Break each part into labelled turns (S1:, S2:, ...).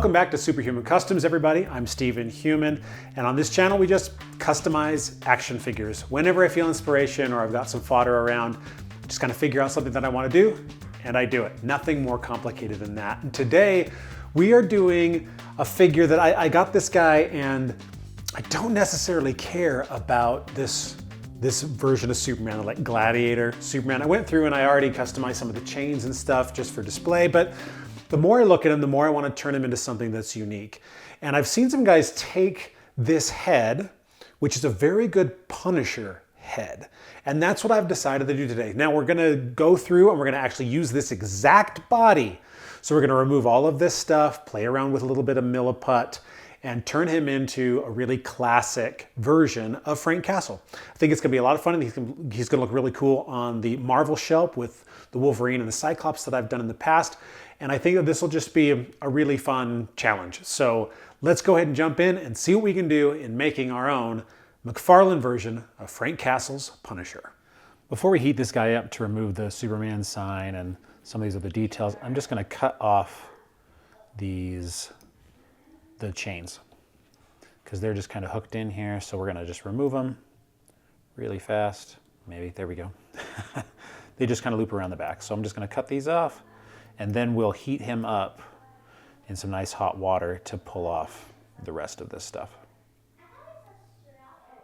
S1: Welcome back to Superhuman Customs, everybody. I'm Stephen Human, and on this channel we just customize action figures. Whenever I feel inspiration or I've got some fodder around, just kind of figure out something that I want to do, and I do it. Nothing more complicated than that. And today we are doing a figure that I got this guy, and I don't necessarily care about this version of Superman, like Gladiator Superman. I went through and I already customized some of the chains and stuff just for display, but the more I look at him, the more I want to turn him into something that's unique. And I've seen some guys take this head, which is a very good Punisher head. And that's what I've decided to do today. Now we're gonna go through and we're gonna actually use this exact body. So we're gonna remove all of this stuff, play around with a little bit of milliput, and turn him into a really classic version of Frank Castle. I think it's gonna be a lot of fun, and he's gonna look really cool on the Marvel shelf with the Wolverine and the Cyclops that I've done in the past. And I think that this will just be a really fun challenge. So let's go ahead and jump in and see what we can do in making our own McFarlane version of Frank Castle's Punisher. Before we heat this guy up to remove the Superman sign and some of these other details, I'm just gonna cut off the chains because they're just kind of hooked in here. So we're gonna just remove them really fast. Maybe, there we go. They just kind of loop around the back. So I'm just gonna cut these off, and then we'll heat him up in some nice hot water to pull off the rest of this stuff.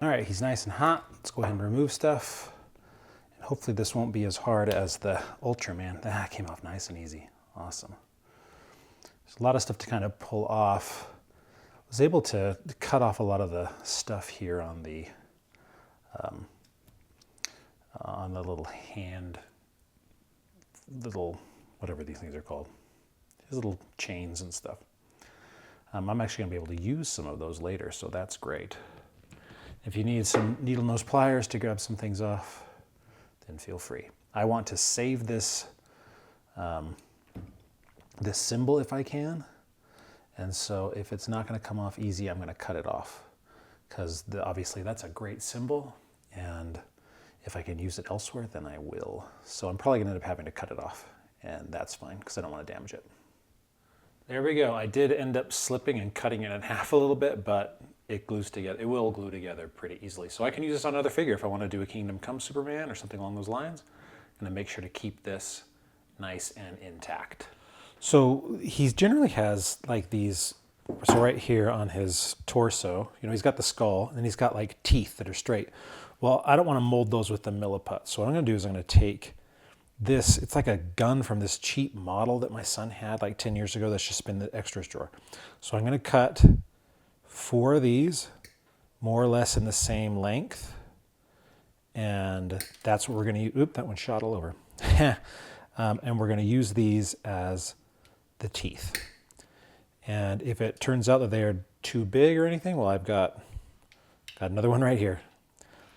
S1: All right, he's nice and hot. Let's go ahead and remove stuff. And hopefully this won't be as hard as the Ultraman. That came off nice and easy. Awesome. There's a lot of stuff to kind of pull off. I was able to cut off a lot of the stuff here on the little hand, whatever these things are called, his little chains and stuff. I'm actually gonna be able to use some of those later, so that's great. If you need some needle nose pliers to grab some things off, then feel free. I want to save this this symbol if I can, and so if it's not gonna come off easy, I'm gonna cut it off, because obviously that's a great symbol, and if I can use it elsewhere, then I will. So I'm probably gonna end up having to cut it off, and that's fine because I don't want to damage it. There we go. I did end up slipping and cutting it in half a little bit, but it glues together. It will glue together pretty easily. So I can use this on another figure if I want to do a Kingdom Come Superman or something along those lines. I'm gonna make sure to keep this nice and intact. So he generally has like these, so right here on his torso, he's got the skull, and then he's got like teeth that are straight. Well, I don't want to mold those with the milliput. So what I'm going to do is I'm going to take this, it's like a gun from this cheap model that my son had like 10 years ago that's just been in the extras drawer. So I'm going to cut 4 of these, more or less in the same length. And that's what we're going to use. Oop, that one shot all over. And we're going to use these as the teeth. And if it turns out that they are too big or anything, well, I've got another one right here.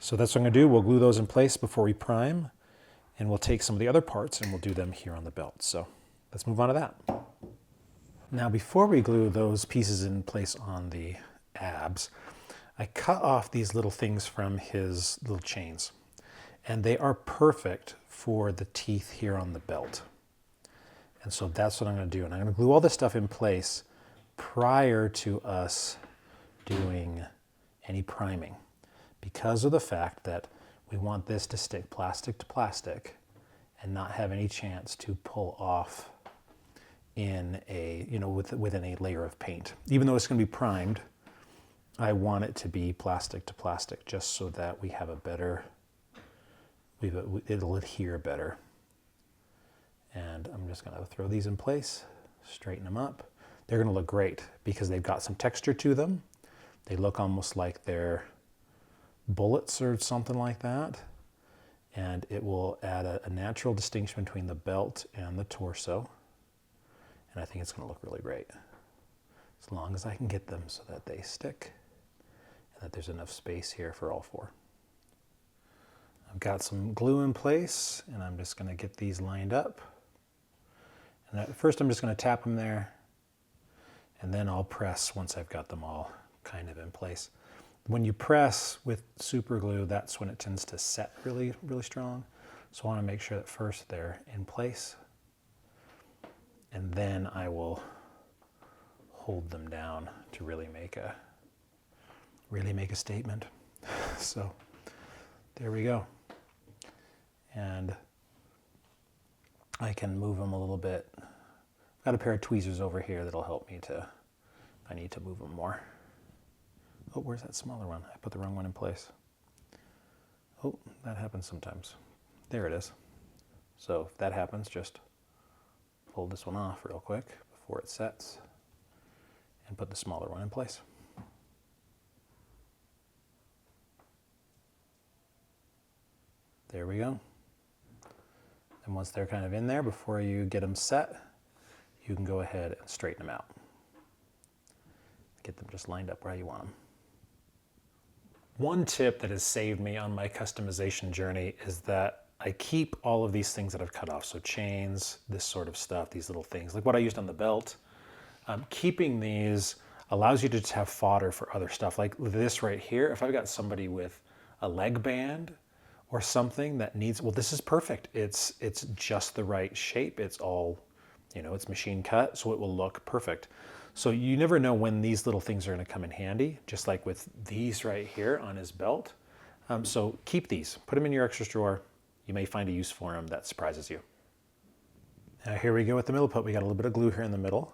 S1: So that's what I'm gonna do. We'll glue those in place before we prime, and we'll take some of the other parts and we'll do them here on the belt. So let's move on to that. Now, before we glue those pieces in place on the abs, I cut off these little things from his little chains, and they are perfect for the teeth here on the belt. And so that's what I'm gonna do. And I'm gonna glue all this stuff in place prior to us doing any priming, because of the fact that we want this to stick plastic to plastic and not have any chance to pull off in a, within a layer of paint. Even though it's going to be primed, I want it to be plastic to plastic just so that we have a better, it'll adhere better. And I'm just going to throw these in place, straighten them up. They're going to look great because they've got some texture to them. They look almost like they're bullets or something like that, and it will add a natural distinction between the belt and the torso, and I think it's going to look really great as long as I can get them so that they stick and that there's enough space here for all 4. I've got some glue in place, and I'm just going to get these lined up, and at first I'm just going to tap them there, and then I'll press once I've got them all kind of in place. When you press with super glue, that's when it tends to set really, really strong. So I want to make sure that first they're in place, and then I will hold them down to really make a statement. So there we go. And I can move them a little bit. I've got a pair of tweezers over here that'll help me if I need to move them more. Oh, where's that smaller one? I put the wrong one in place. Oh, that happens sometimes. There it is. So if that happens, just pull this one off real quick before it sets and put the smaller one in place. There we go. And once they're kind of in there, before you get them set, you can go ahead and straighten them out. Get them just lined up where you want them. One tip that has saved me on my customization journey is that I keep all of these things that I've cut off. So chains, this sort of stuff, these little things, like what I used on the belt. Keeping these allows you to just have fodder for other stuff. Like this right here, if I've got somebody with a leg band or something that needs, well, this is perfect. It's just the right shape. It's all, it's machine cut, so it will look perfect. So you never know when these little things are gonna come in handy, just like with these right here on his belt. So keep these, put them in your extras drawer. You may find a use for them that surprises you. Now here we go with the milliput. We got a little bit of glue here in the middle.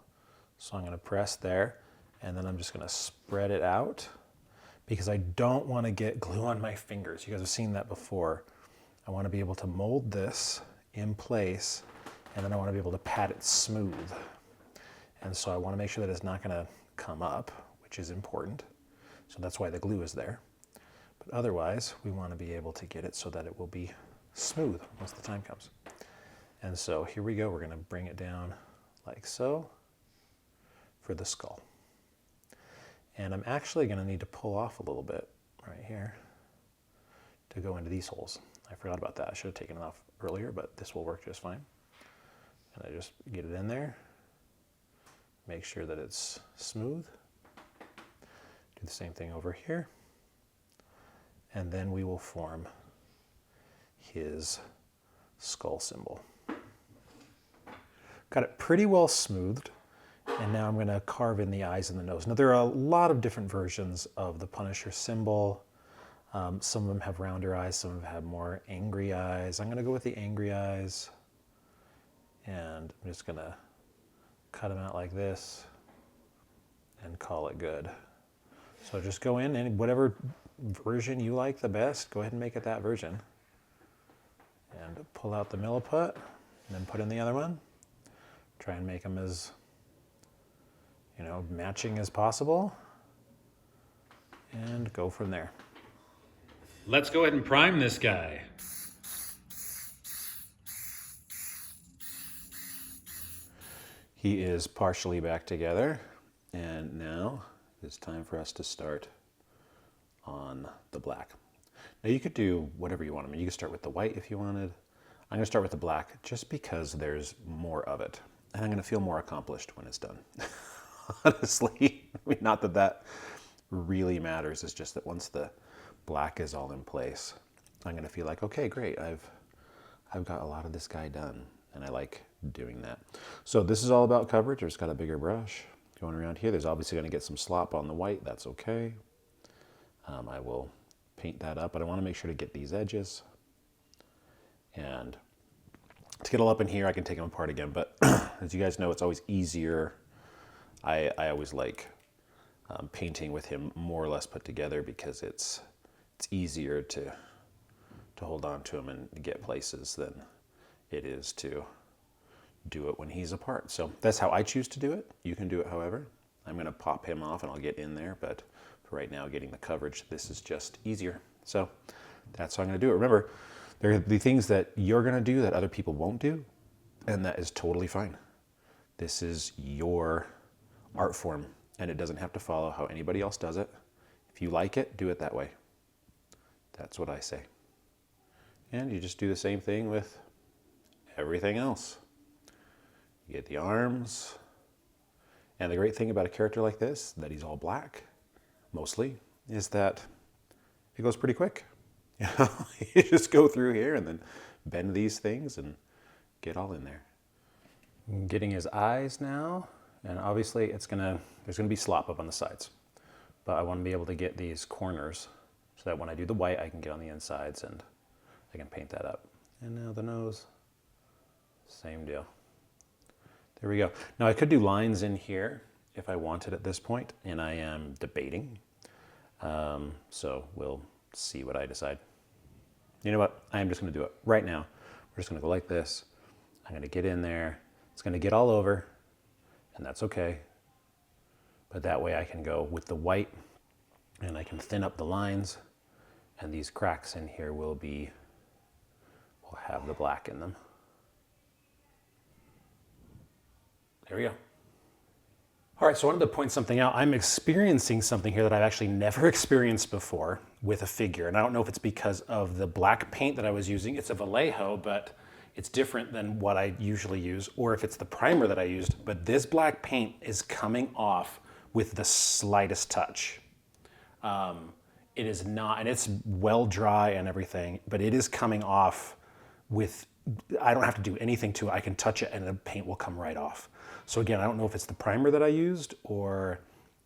S1: So I'm gonna press there, and then I'm just gonna spread it out because I don't wanna get glue on my fingers. You guys have seen that before. I wanna be able to mold this in place, and then I wanna be able to pat it smooth. And so I wanna make sure that it's not gonna come up, which is important. So that's why the glue is there. But otherwise, we wanna be able to get it so that it will be smooth once the time comes. And so here we go. We're gonna bring it down like so for the skull. And I'm actually gonna need to pull off a little bit right here to go into these holes. I forgot about that. I should have taken it off earlier, but this will work just fine. And I just get it in there, make sure that it's smooth. Do the same thing over here. And then we will form his skull symbol. Got it pretty well smoothed, and now I'm going to carve in the eyes and the nose. Now there are a lot of different versions of the Punisher symbol. Some of them have rounder eyes, some of them have more angry eyes. I'm going to go with the angry eyes, and I'm just going to cut them out like this and call it good. So just go in and whatever version you like the best, go ahead and make it that version. And pull out the milliput, and then put in the other one. Try and make them as, matching as possible. And go from there. Let's go ahead and prime this guy. He is partially back together, and now it's time for us to start on the black. Now you could do whatever you want. I mean, you could start with the white if you wanted. I'm gonna start with the black just because there's more of it. And I'm gonna feel more accomplished when it's done. Honestly, I mean, not that that really matters. It's just that once the black is all in place, I'm gonna feel like, okay, great, I've got a lot of this guy done, and I like doing that. So this is all about coverage. I've just got a bigger brush going around here. There's obviously gonna get some slop on the white. That's okay. I will paint that up, but I want to make sure to get these edges. And to get all up in here, I can take them apart again, but as you guys know, it's always easier. I always like painting with him more or less put together because it's easier to hold on to him and get places than it is to do it when he's apart. So that's how I choose to do it. You can do it however. I'm going to pop him off and I'll get in there, but for right now, getting the coverage, this is just easier. So that's how I'm going to do it. Remember, there are the things that you're going to do that other people won't do, and that is totally fine. This is your art form, and it doesn't have to follow how anybody else does it. If you like it, do it that way. That's what I say. And you just do the same thing with everything else. You get the arms. And the great thing about a character like this, that he's all black, mostly, is that it goes pretty quick. You just go through here and then bend these things and get all in there. Getting his eyes now, And obviously there's gonna be slop up on the sides, but I want to be able to get these corners so that when I do the white, I can get on the insides and I can paint that up. And now the nose, same deal. There we go. Now I could do lines in here if I wanted at this point, and I am debating. So we'll see what I decide. You know what? I am just gonna do it right now. We're just gonna go like this. I'm gonna get in there. It's gonna get all over, and that's okay. But that way I can go with the white and I can thin up the lines, and these cracks in here will have the black in them. There we go. All right, so I wanted to point something out. I'm experiencing something here that I've actually never experienced before with a figure. And I don't know if it's because of the black paint that I was using. It's a Vallejo, but it's different than what I usually use, or if it's the primer that I used. But this black paint is coming off with the slightest touch. It is not, and it's well dry and everything, but it is coming off with, I don't have to do anything to it. I can touch it and the paint will come right off. So again, I don't know if it's the primer that I used or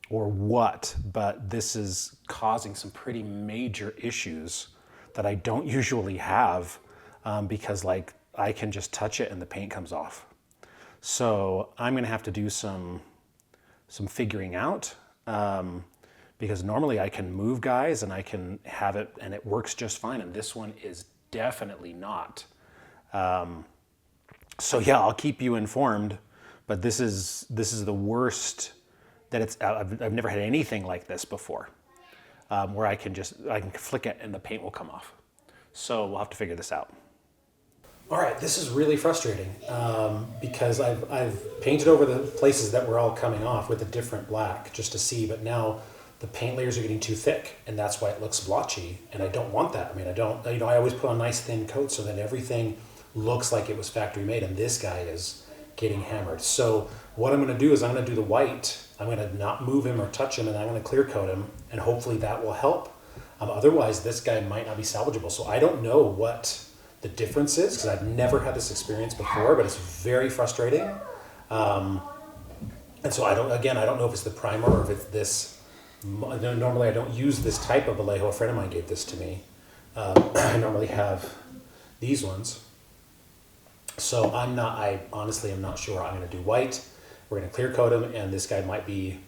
S1: what, but this is causing some pretty major issues that I don't usually have because like I can just touch it and the paint comes off. So I'm gonna have to do some figuring out because normally I can move guys and I can have it and it works just fine. And this one is definitely not. So yeah, I'll keep you informed. But this is the worst that it's. I've never had anything like this before, where I can flick it and the paint will come off. So we'll have to figure this out. All right, this is really frustrating because I've painted over the places that were all coming off with a different black just to see, but now the paint layers are getting too thick, and that's why it looks blotchy. And I don't want that. I mean, I don't. You know, I always put on nice thin coats so that everything looks like it was factory made, and this guy is getting hammered. So what I'm going to do is I'm going to do the white. I'm going to not move him or touch him, and I'm going to clear coat him, and hopefully that will help. Otherwise, this guy might not be salvageable. So I don't know what the difference is because I've never had this experience before, but it's very frustrating. And so I don't know if it's the primer or if it's this. Normally I don't use this type of Vallejo. A friend of mine gave this to me. I normally have these ones. So I honestly am not sure. I'm going to do white. We're going to clear coat him, and this guy might be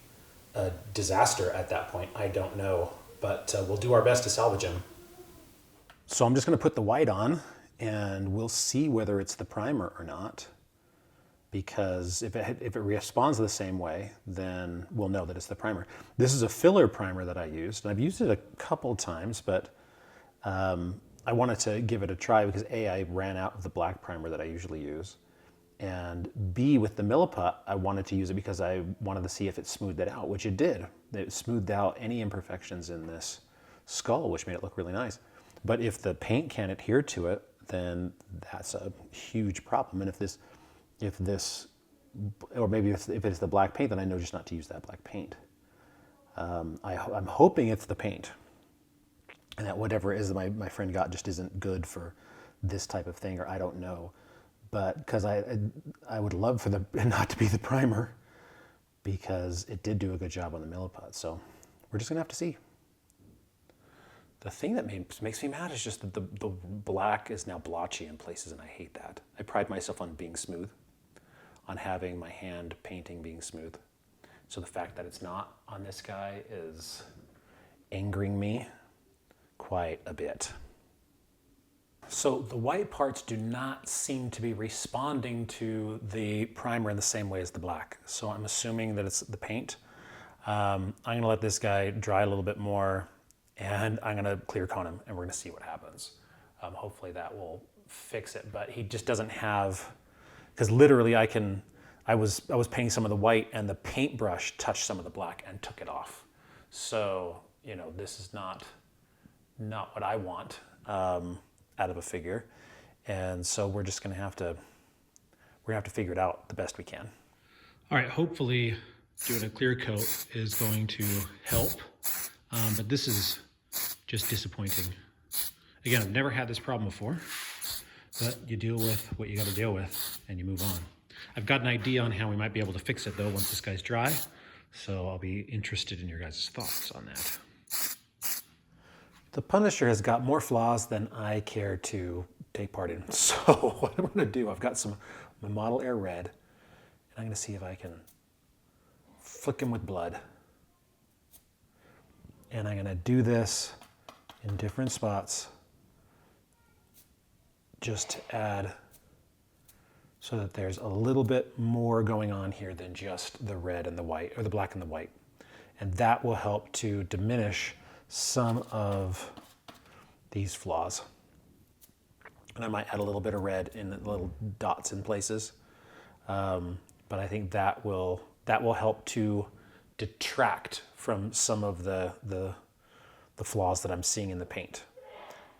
S1: a disaster at that point. I don't know, but we'll do our best to salvage him. So I'm just going to put the white on, and we'll see whether it's the primer or not. Because if it responds the same way, then we'll know that it's the primer. This is a filler primer that I used, and I've used it a couple times, but I wanted to give it a try because A, I ran out of the black primer that I usually use, and B, with the milliput, I wanted to use it because I wanted to see if it smoothed it out, which it did. It smoothed out any imperfections in this skull, which made it look really nice. But if the paint can't adhere to it, then that's a huge problem. And if it's the black paint, then I know just not to use that black paint. I'm hoping it's the paint, and that whatever it is that my friend got just isn't good for this type of thing, or I don't know. But because I would love for it not to be the primer, because it did do a good job on the milliput. So we're just gonna have to see. The thing that makes me mad is just that the black is now blotchy in places, and I hate that. I pride myself on being smooth, on having my hand painting being smooth. So the fact that it's not on this guy is angering me quite a bit. So the white parts do not seem to be responding to the primer in the same way as the black. So I'm assuming that it's the paint. I'm gonna let this guy dry a little bit more, and I'm gonna clear coat him, and we're gonna see what happens. Hopefully that will fix it, but he just doesn't have, because literally I was painting some of the white, and the paintbrush touched some of the black and took it off. So, you know, this is not what I want out of a figure. And so we're just gonna have to figure it out the best we can. All right, hopefully doing a clear coat is going to help, but this is just disappointing. Again, I've never had this problem before, but you deal with what you gotta deal with and you move on. I've got an idea on how we might be able to fix it though once this guy's dry. So I'll be interested in your guys' thoughts on that. The Punisher has got more flaws than I care to take part in. So what I'm gonna do, I've got my Model Air Red, and I'm gonna see if I can flick him with blood. And I'm gonna do this in different spots just to add so that there's a little bit more going on here than just the red and the white, or the black and the white. And that will help to diminish some of these flaws. And I might add a little bit of red in the little dots in places. But I think that will help to detract from some of the flaws that I'm seeing in the paint.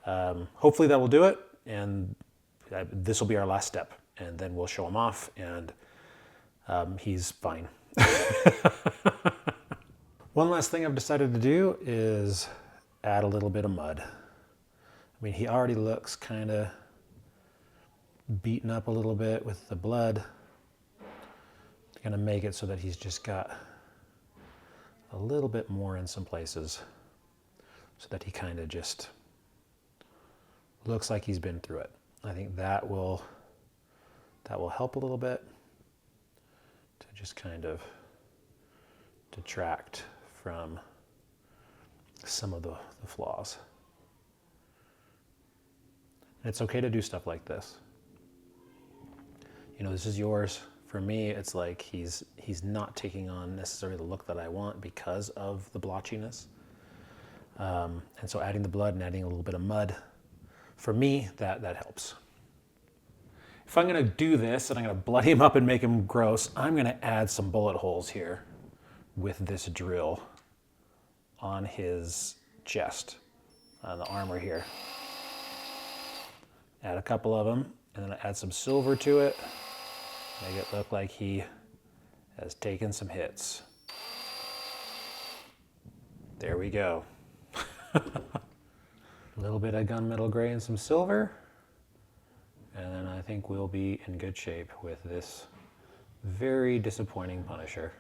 S1: Hopefully that will do it, and this will be our last step. And then we'll show him off, and he's fine. One last thing I've decided to do is add a little bit of mud. I mean, he already looks kind of beaten up a little bit with the blood. I'm gonna make it so that he's just got a little bit more in some places so that he kind of just looks like he's been through it. I think that will help a little bit to just kind of detract from some of the flaws. And it's okay to do stuff like this. You know, this is yours. For me, it's like he's not taking on necessarily the look that I want because of the blotchiness. And so adding the blood and adding a little bit of mud, for me, that helps. If I'm gonna do this and I'm gonna bloody him up and make him gross, I'm gonna add some bullet holes here with this drill on his chest, on the armor here. Add a couple of them, and then add some silver to it. Make it look like he has taken some hits. There we go. A little bit of gunmetal gray and some silver. And then I think we'll be in good shape with this very disappointing Punisher.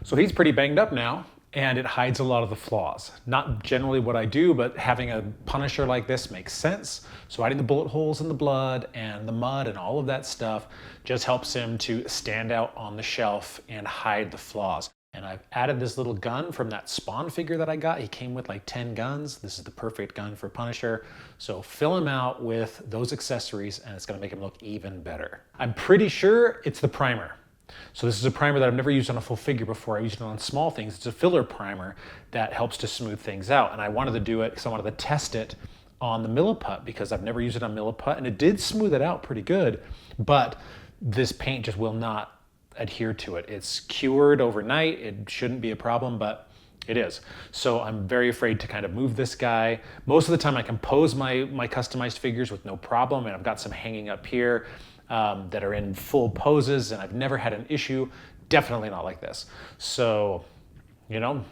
S1: So he's pretty banged up now, and it hides a lot of the flaws. Not generally what I do, but having a Punisher like this makes sense. So adding the bullet holes in the blood and the mud and all of that stuff just helps him to stand out on the shelf and hide the flaws. And I've added this little gun from that Spawn figure that I got. He came with like 10 guns. This is the perfect gun for Punisher. So fill him out with those accessories and it's gonna make him look even better. I'm pretty sure it's the primer. So this is a primer that I've never used on a full figure before. I used it on small things. It's a filler primer that helps to smooth things out. And I wanted to do it because I wanted to test it on the milliput because I've never used it on milliput, and it did smooth it out pretty good, but this paint just will not adhere to it. It's cured overnight. It shouldn't be a problem, but it is. So I'm very afraid to kind of move this guy. Most of the time I can pose my customized figures with no problem, and I've got some hanging up here that are in full poses, and I've never had an issue. Definitely not like this. So, you know,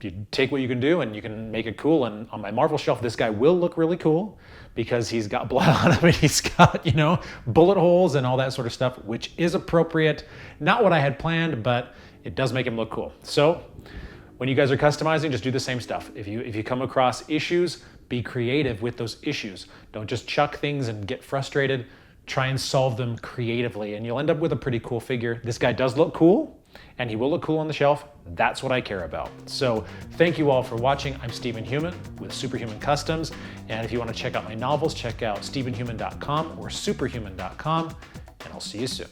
S1: you take what you can do and you can make it cool. And on my Marvel shelf, this guy will look really cool because he's got blood on him and he's got, you know, bullet holes and all that sort of stuff, which is appropriate. Not what I had planned, but it does make him look cool. So when you guys are customizing, just do the same stuff. If you come across issues, be creative with those issues. Don't just chuck things and get frustrated. Try and solve them creatively and you'll end up with a pretty cool figure. This guy does look cool and he will look cool on the shelf. That's what I care about. So thank you all for watching. I'm Stephen Human with Superhuman Customs. And if you want to check out my novels, check out stephenhuman.com or superhuman.com, and I'll see you soon.